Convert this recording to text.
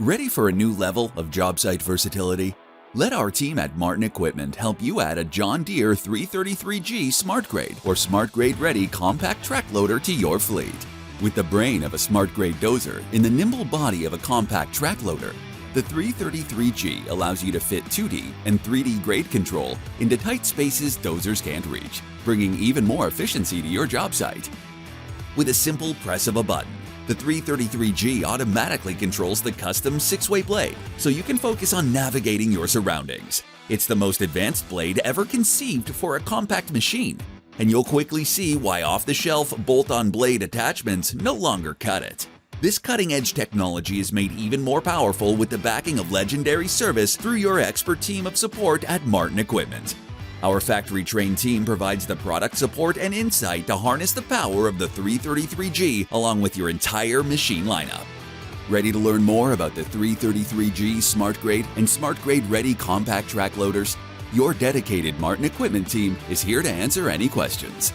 Ready for a new level of job site versatility? Let our team at Martin Equipment help you add a John Deere 333G SmartGrade or SmartGrade-ready compact track loader to your fleet. With the brain of a SmartGrade dozer in the nimble body of a compact track loader, the 333G allows you to fit 2D and 3D grade control into tight spaces dozers can't reach, bringing even more efficiency to your job site. With a simple press of a button, the 333G automatically controls the custom 6-way blade, so you can focus on navigating your surroundings. It's the most advanced blade ever conceived for a compact machine, and you'll quickly see why off-the-shelf bolt-on blade attachments no longer cut it. This cutting-edge technology is made even more powerful with the backing of legendary service through your expert team of support at Martin Equipment. Our factory-trained team provides the product support and insight to harness the power of the 333G along with your entire machine lineup. Ready to learn more about the 333G SmartGrade and SmartGrade-ready compact track loaders? Your dedicated Martin Equipment team is here to answer any questions.